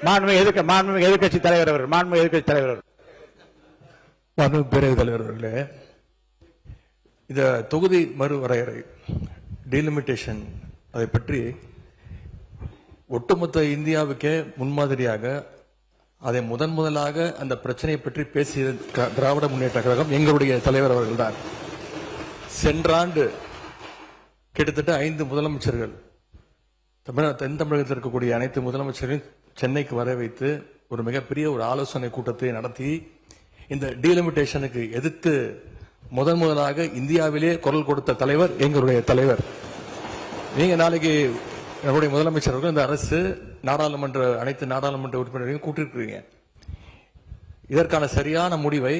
மாண்புமிகு எதிர்க்கட்சி தலைவர் அவர் மாண்புமிகு பேரவைத் தலைவர் அவர்களே, இந்த தொகுதி மறுவரையறை டீலிமிட்டேஷன் அதை பற்றி ஒட்டுமொத்த இந்தியாவுக்கே முன்மாதிரியாக அதை முதலாக அந்த பிரச்சனையை பற்றி பேசிய திராவிட முன்னேற்ற கழகம் எங்களுடைய தலைவர் அவர்கள்தான். சென்ற ஆண்டு கிட்டத்தட்ட 5 முதலமைச்சர்கள் தென் தமிழகத்தில் இருக்கக்கூடிய அனைத்து முதலமைச்சர்களையும் சென்னைக்கு வர வைத்து ஒரு மிகப்பெரிய ஒரு ஆலோசனை கூட்டத்தை நடத்தி இந்த டீலிமிட்டேஷனுக்கு எதிர்த்து முதலாக இந்தியாவிலே குரல் கொடுத்த தலைவர் எங்களுடைய தலைவர். நீங்க நாளைக்கு நம்முடைய முதலமைச்சர்கள் இந்த அரசு அனைத்து நாடாளுமன்ற உறுப்பினர்களையும் கூட்டிருக்கிறீங்க. இதற்கான சரியான முடிவை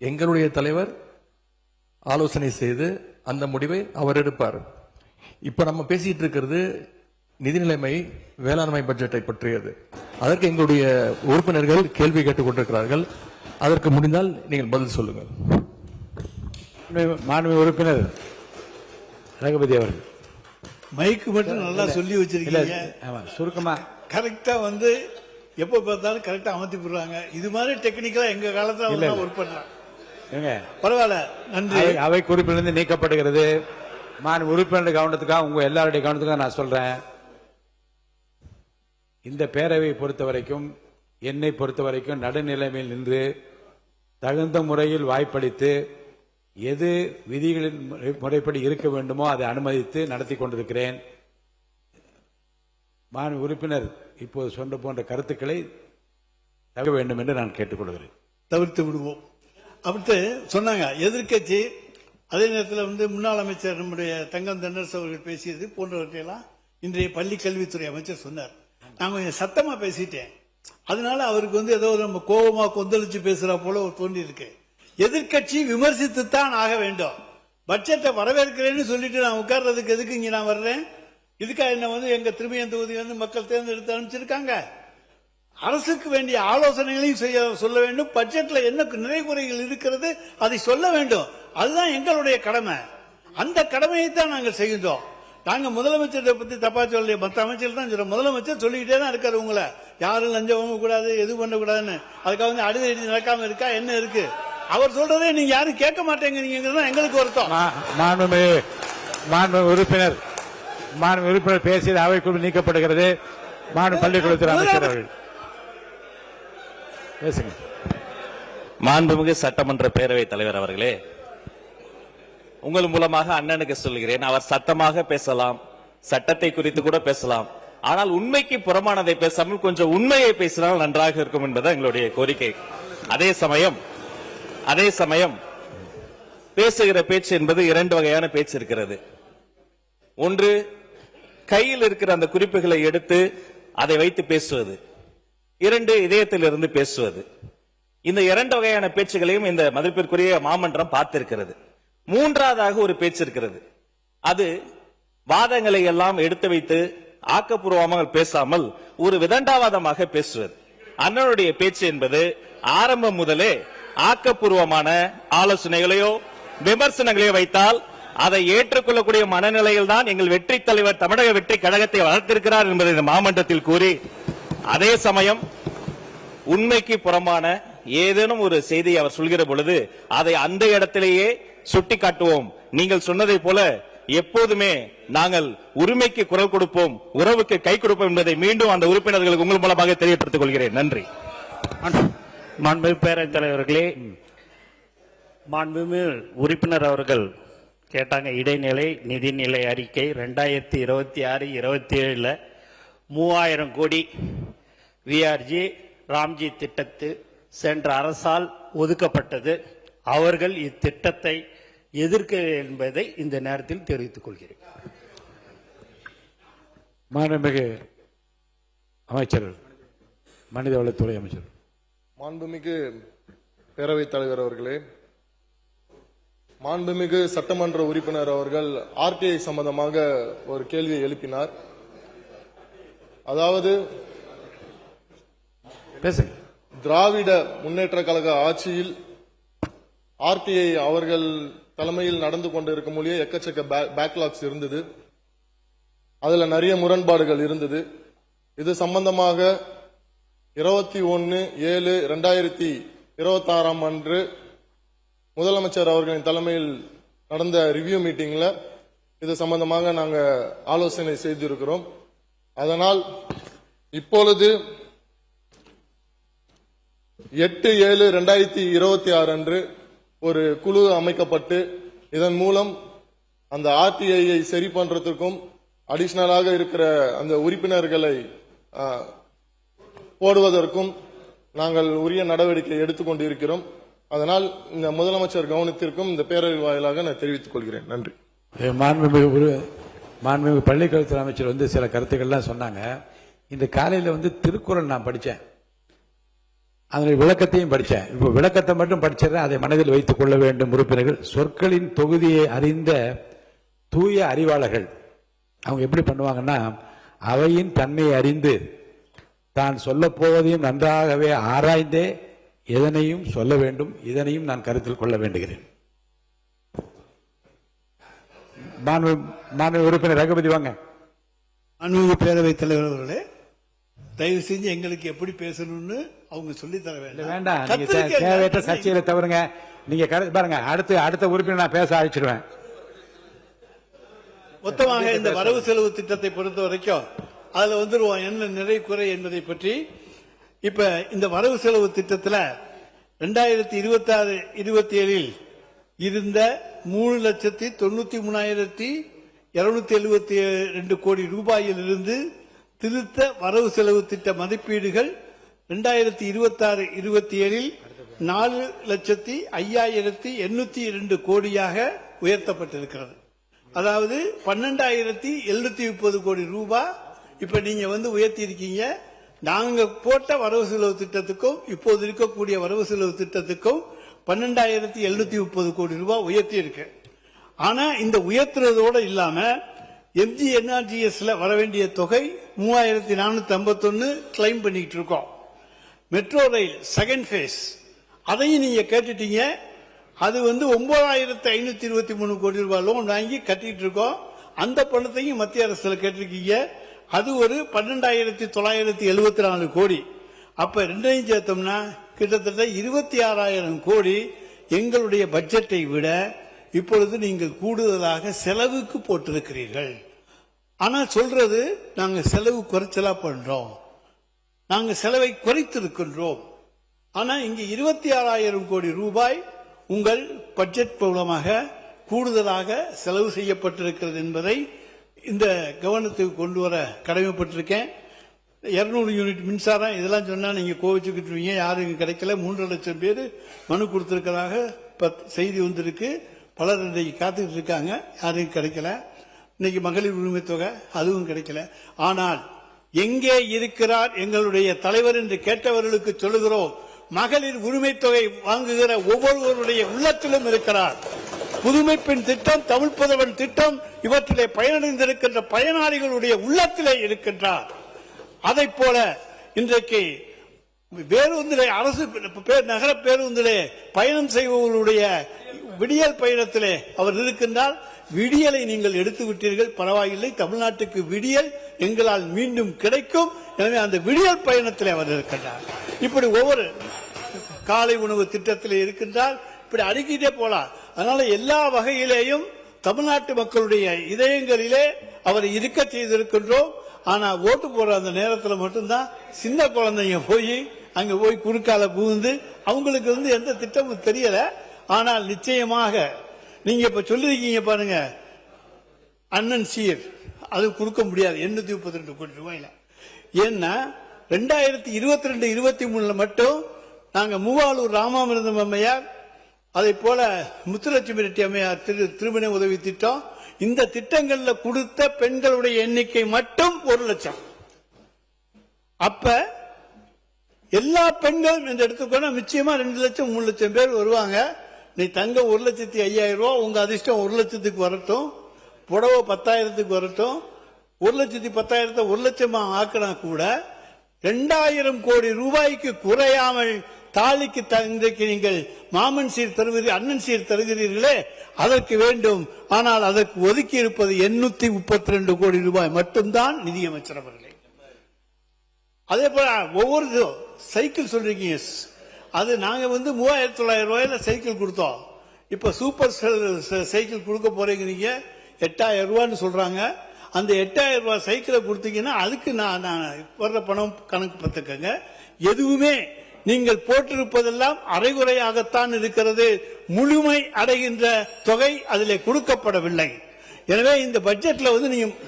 எங்களுடைய தலைவர் ஆலோசனை செய்து அந்த முடிவை அவர் எடுப்பார். இப்ப நம்ம பேசிட்டு இருக்கிறது நிதி நிலைமை வேளாண்மை பட்ஜெட்டை பற்றியது. அதற்கு எங்களுடைய உறுப்பினர்கள் கேள்வி கேட்டுக் கொண்டிருக்கிறார்கள். அதற்கு முடிந்தால் நீங்கள் பதில் சொல்லுங்கள். மாண்புமிகு உறுப்பினர் ரகுபதி அவர்கள் மைக்கு மட்டும் நல்லா சொல்லி வச்சிருக்கீங்க. சுருக்கமா கரெக்டா எப்ப பார்த்தாலும் கரெக்டா அமர்த்தி போடுறாங்க. இது மாதிரி டெக்னிக்கலா எங்க காலத்துல ஒர்க் பண்றாங்க. பரவாயில்ல, நன்றி. அவை குறிப்பிலிருந்து நீக்கப்படுகிறது. உறுப்பினர் கவனத்துக்காக உங்க எல்லாருடைய கவனத்துக்காக நான் சொல்றேன். இந்த பேரவையை பொறுத்த வரைக்கும், என்னை பொறுத்த வரைக்கும் நடுநிலைமையில் நின்று தகுந்த முறையில் வாய்ப்பளித்து எது விதிகளின் முறைப்படி இருக்க வேண்டுமோ அதை அனுமதித்து நடத்தி கொண்டிருக்கிறேன். உறுப்பினர் இப்போது சொன்ன போன்ற கருத்துக்களை தவிர வேண்டும் என்று நான் கேட்டுக்கொள்கிறேன். தவிர்த்து விடுவோம். அப்படி சொன்னாங்க எதிர்கட்சி. அதே நேரத்தில் முன்னாள் அமைச்சர் நம்முடைய தங்கம் தென்னரசு அவர்கள் பேசியது போன்றவற்றையெல்லாம் இன்றைய பள்ளி கல்வித்துறை அமைச்சர் சொன்னார். நான் கொஞ்சம் சத்தமா பேசிட்டேன். அதனால அவருக்கு ஏதோ நம்ம கோபமா கொந்தளிச்சு பேசுற போல ஒரு தோன்றி இருக்கு. எதிர்கட்சி விமர்சித்துத்தான் ஆக வேண்டும். பட்ஜெட்டை வரவேற்கிறேன்னு சொல்லிட்டு நான் உட்கார்றதுக்கு எதுக்கு இங்க நான் வர்றேன்? இதுக்காக என்ன எங்க திரும்பியன் தொகுதி மக்கள் தேர்ந்தெடுத்து அனுப்பிச்சிருக்காங்க. அரசுக்கு வேண்டிய ஆலோசனைகளையும் சொல்ல வேண்டும். பட்ஜெட்ல என்ன நிறைகுறைகள் இருக்கிறது அதை சொல்ல வேண்டும். அதுதான் எங்களுடைய கடமை. அந்த கடமையை தான் நாங்கள் செய்கின்றோம். நாங்க முதலமைச்சரை பத்தி தப்பா சொல்ல, மற்ற அமைச்சர் தான் சொல்ற. முதலமைச்சர் சொல்லிக்கிட்டே தான் இருக்காரு, உங்களை யாரும் லஞ்சம் வாங்க கூடாது, எது பண்ணக்கூடாதுன்னு. அதுக்காக அடிதடி நடக்காம இருக்கா என்ன இருக்கு? அவர் சொல்றதே நீங்க யாரும் கேட்க மாட்டேங்கிறீங்க, எங்களுக்கு வருத்தம். உறுப்பினர் பேசியது அவைக்குள் நீக்கப்படுகிறது. பள்ளிக்கூடத்தில் அமைச்சர் அவர்கள் பேசுங்க. மாண்புமிகு சட்டமன்ற பேரவைத் தலைவர் அவர்களே, உங்கள் மூலமாக அண்ணனுக்கு சொல்கிறேன், அவர் சத்தமாக பேசலாம், சட்டத்தை குறித்து கூட பேசலாம். ஆனால் உண்மைக்கு புறமானதை பேசாமல் கொஞ்சம் உண்மையை பேசினால் நன்றாக இருக்கும் என்பது எங்களுடைய கோரிக்கை. அதே சமயம் பேசுகிற பேச்சு என்பது 2 வகையான பேச்சு இருக்கிறது. ஒன்று, கையில் இருக்கிற அந்த குறிப்புகளை எடுத்து அதை வைத்து பேசுவது. 2, இதயத்திலிருந்து பேசுவது. இந்த 2 வகையான பேச்சுகளையும் இந்த மதிப்பிற்குரிய மாமன்றம் பார்த்திருக்கிறது. 3வதாக ஒரு பேச்சு இருக்கிறது. அது வாதங்களை எல்லாம் எடுத்து வைத்து ஆக்கப்பூர்வமாக பேசாமல் ஒரு விதண்டாவாதமாக பேசுவது. அண்ணனுடைய பேச்சு என்பது ஆரம்பம் முதலே ஆக்கப்பூர்வமான ஆலோசனைகளையோ விமர்சனங்களையோ வைத்தால் அதை ஏற்றுக்கொள்ளக்கூடிய மனநிலையில் தான் எங்கள் வெற்றி தலைவர் தமிழக வெற்றி கழகத்தை வளர்த்திருக்கிறார் என்பதை இந்த மாமன்றத்தில் கூறி, அதே சமயம் உண்மைக்கு புறமான ஏதேனும் ஒரு செய்தியை அவர் சொல்கிற பொழுது அதை அந்த இடத்திலேயே சுட்டி காட்டுவோம். நீங்கள் சொன்னதை போல எப்போதுமே நாங்கள் உரிமைக்கு குரல் கொடுப்போம், உறவுக்கு கை கொடுப்போம் என்பதை மீண்டும் அந்த உறுப்பினர்களுக்கு உங்கள் மூலமாக தெரியப்படுத்திக் கொள்கிறேன். நன்றி. மாண்புமிகு பேரவைத் தலைவர்களே, மாண்புமிகு உறுப்பினர் அவர்கள் கேட்டாங்க, இடைநிலை நிதிநிலை அறிக்கை 2026-27 3000 கோடி விஆர்ஜி ராம்ஜி திட்டத்து சென்ற அரசால் ஒதுக்கப்பட்டது. அவர்கள் இத்திட்டத்தை எதிர்க்க என்பதை இந்த நேரத்தில் தெரிவித்துக் கொள்கிறேன். மாண்புமிகு அமைச்சர், மனிதவளத்துறை அமைச்சர். மாண்புமிகு பேரவைத் தலைவர் அவர்களே, மாண்புமிகு சட்டமன்ற உறுப்பினர் அவர்கள் ஆர்டிஐ சம்பந்தமாக ஒரு கேள்வியை எழுப்பினார். அதாவது திராவிட முன்னேற்ற கழக ஆட்சியில் ஆர்டிஐ அவர்கள் தலைமையில் நடந்து கொண்டிருக்கும் மொழியே எக்கச்சக்க பேக்லாக்ஸ் இருந்தது. அதுல நிறைய முரண்பாடுகள் இருந்தது. இது சம்பந்தமாக 21/7/2026 அன்று முதலமைச்சர் அவர்களின் தலைமையில் நடந்த ரிவ்யூ மீட்டிங்ல இது சம்பந்தமாக நாங்க ஆலோசனை செய்திருக்கிறோம். அதனால் இப்பொழுது 8/7/2026 அன்று ஒரு குழு அமைக்கப்பட்டு இதன் மூலம் அந்த ஆர்டிஐயை சரி பண்றதுக்கும் அடிஷனலாக இருக்கிற அந்த உறுப்பினர்களை போடுவதற்கும் நாங்கள் உரிய நடவடிக்கை எடுத்துக்கொண்டிருக்கிறோம். அதனால் இந்த முதலமைச்சர் கவனத்திற்கும் இந்த பேரவை வாயிலாக நான் தெரிவித்துக் கொள்கிறேன். நன்றி. மாண்புமிகு பள்ளிக்கல்வித்துறை அமைச்சர் வந்து சில கருத்துக்கள்லாம் சொன்னாங்க. இந்த காலையில் திருக்குறள் நான் படித்தேன், அதனுடைய விளக்கத்தையும் படித்தேன். இப்போ விளக்கத்தை மட்டும் படிச்சிடறேன், அதை மனதில் வைத்துக் கொள்ள வேண்டும். உறுப்பினர்கள் சொற்களின் தொகுதியை அறிந்த தூய அறிவாளர்கள் அவங்க எப்படி பண்ணுவாங்கன்னா, அவையின் தன்மை அறிந்து தான் சொல்ல போவதையும் நன்றாகவே ஆராய்ந்தே எதனையும் சொல்ல வேண்டும், இதனையும் நான் கருத்தில் கொள்ள வேண்டுகிறேன். மாண்புமிகு உறுப்பினர் ரகுபதி வாங்க. மாண்புமிகு பேரவைத் தலைவர் அவர்களே, தயவு செஞ்சு எங்களுக்கு எப்படி பேசணும்னு அவங்க சொல்லி தர வேண்டாம். நீங்க தேவையற்ற சர்ச்சையில தவறுங்க. நீங்க பாருங்க, அடுத்த உறுப்பினர் நான் பேச அழைச்சிடுவேன். மொத்தமாக இந்த வரவு செலவு திட்டத்தை பொறுத்த வரைக்கும் அதுல வந்துருவோம் என்ன நிறை குறை என்பதை பற்றி. இப்ப இந்த வரவு செலவு திட்டத்தில் 2026-27 இருந்த 3,93,272 கோடி ரூபாயிலிருந்து திருத்த வரவு செலவு திட்ட மதிப்பீடுகள் 2026-27 4,05,802 கோடியாக உயர்த்தப்பட்டிருக்கிறது. அதாவது 12,730 கோடி ரூபாய் இப்ப நீங்க உயர்த்தி இருக்கீங்க. நாங்க போட்ட வரவு செலவு திட்டத்துக்கும் இப்போது இருக்கக்கூடிய வரவு செலவு திட்டத்துக்கும் 12,730 கோடி ரூபாய் உயர்த்தி இருக்கு. ஆனா இந்த உயர்த்துறதோட இல்லாம MGNRGSல வர வேண்டிய தொகை 3,451 கிளைம் பண்ணிட்டு இருக்கோம். மெட்ரோ ரயில் செகண்ட் பேஸ் அதையும் நீங்க கேட்டுட்டீங்க. அது 9,523 கோடி ரூபாய் லோன் வாங்கி கட்டிட்டு இருக்கோம். அந்த பணத்தையும் மத்திய அரசுல கேட்டிருக்கீங்க. அது ஒரு 12,974 கோடி. அப்ப ரெண்டையும் சேர்த்தோம்னா கிட்டத்தட்ட 26,000 கோடி எங்களுடைய பட்ஜெட்டை விட இப்பொழுது நீங்கள் கூடுதலாக செலவுக்கு போட்டிருக்கிறீர்கள். ஆனா சொல்றது நாங்க செலவு குறைச்சலா பண்றோம், நாங்க செலவை குறைத்திருக்கின்றோம். ஆனா இங்க 26,000 கோடி ரூபாய் உங்கள் பட்ஜெட் மூலமாக கூடுதலாக செலவு செய்யப்பட்டிருக்கிறது என்பதை இந்த கவனத்துக்கு கொண்டு வர கடமைப்பட்டிருக்கேன். 200 யூனிட் மின்சாரம் இதெல்லாம் சொன்னா நீங்க கோவிச்சுக்கிட்டு யாருக்கு கிடைக்கல. 3 லட்சம் பேர் மனு கொடுத்திருக்கிறதாக செய்தி வந்திருக்கு. பலர் இன்றைக்கு காத்துக்கிட்டு இருக்காங்க, யாருக்கும் கிடைக்கல. இன்னைக்கு மகளிர் உரிமை தொகை அதுவும் கிடைக்கல. ஆனால் எங்கே இருக்கிறார் எங்களுடைய தலைவர் என்று கேட்டவர்களுக்கு சொல்லுகிறோம், மகளிர் உரிமை தொகை வாங்குகிற ஒவ்வொருவருடைய உள்ளத்திலும் இருக்கிறார். புதுமை பெண் திட்டம், தமிழ் புதல்வன் திட்டம் இவற்றிலே பயனடைந்திருக்கின்ற பயனாளிகளுடைய உள்ளத்திலே இருக்கின்றார். அதை போல இன்றைக்கு பேருந்திலே அரசு நகர பேருந்திலே பயணம் செய்பவர்களுடைய விடியல் பயணத்திலே அவர் இருக்கின்றார். விடியலை நீங்கள் எடுத்து விட்டீர்கள், பரவாயில்லை. தமிழ்நாட்டுக்கு விடியல் எங்களால் மீண்டும் கிடைக்கும். எனவே அந்த விடியல் பயணத்திலே அவர் இருக்கின்றார். இப்படி ஒவ்வொரு காலை உணவு திட்டத்திலே இருக்கின்றார். இப்படி அடுக்கிட்டே போலாம். அதனால எல்லா வகையிலேயும் தமிழ்நாட்டு மக்களுடைய இதயங்களிலே அவரை இருக்க செய்திருக்கின்றோம். ஆனா ஓட்டு போற அந்த நேரத்தில் மட்டும்தான் சின்ன குழந்தைங்க அங்க போய் குறுக்கால புகுந்து அவங்களுக்கு எந்த திட்டமும் தெரியல. ஆனால் நிச்சயமாக நீங்க இப்ப சொல்லிருக்கீங்க பாருங்க, அண்ணன் சீர் அது கொடுக்க முடியாது 832 கோடி ரூபாயில. ஏன்னா 2022-23 மட்டும் நாங்க மூவாலூர் ராமாமிர்தம் அம்மையார், அதை போல முத்துலட்சுமி ரெட்டி அம்மையார் திருமண உதவி திட்டம், இந்த திட்டங்கள்ல கொடுத்த பெண்களுடைய எண்ணிக்கை மட்டும் 1 லட்சம். அப்ப எல்லா பெண்களும் என்று எடுத்துக்கோனா நிச்சயமா 2 லட்சம் 3 லட்சம் பேர் வருவாங்க. நீ தங்க 1,05,000 ரூபாய், உங்க அதிர்ஷ்டம் 1 லட்சத்துக்கு வரட்டும், புடவை 10,000க்கு வரட்டும். 1,10,000 1 லட்சமா ஆக்கினா கூட 2,000 கோடி ரூபாய்க்கு குறையாமல் தாலிக்கு இன்றைக்கு நீங்கள் மாமன் சீர் தருவீர்கள், அண்ணன் சீர் தருகிறீர்களே, அதற்கு வேண்டும். ஆனால் அதற்கு ஒதுக்கி இருப்பது 832 கோடி ரூபாய் மட்டும்தான். நிதியமைச்சர் அவர்களே, அதே போல ஒவ்வொரு சைக்கிள் சொல்றீங்க, அது நாங்க 3900 ரூபாயில சைக்கிள் கொடுத்தோம். இப்ப சூப்பர் சைக்கிள் கொடுக்க போறீங்க, 8000 ரூபான்னு சொல்றாங்க. அந்த 8000 ரூபாய் சைக்கிளை கொடுத்தீங்கன்னா அதுக்கு நான் வர்ற பணம் கணக்கு பார்த்துக்கங்க. எதுவுமே நீங்கள் போட்டிருப்பதெல்லாம் அரைகுறையாகத்தான் இருக்கிறது. முழுமை அடைகின்ற தொகை அதிலே கொடுக்கப்படவில்லை. எனவே இந்த பட்ஜெட்ல நீங்க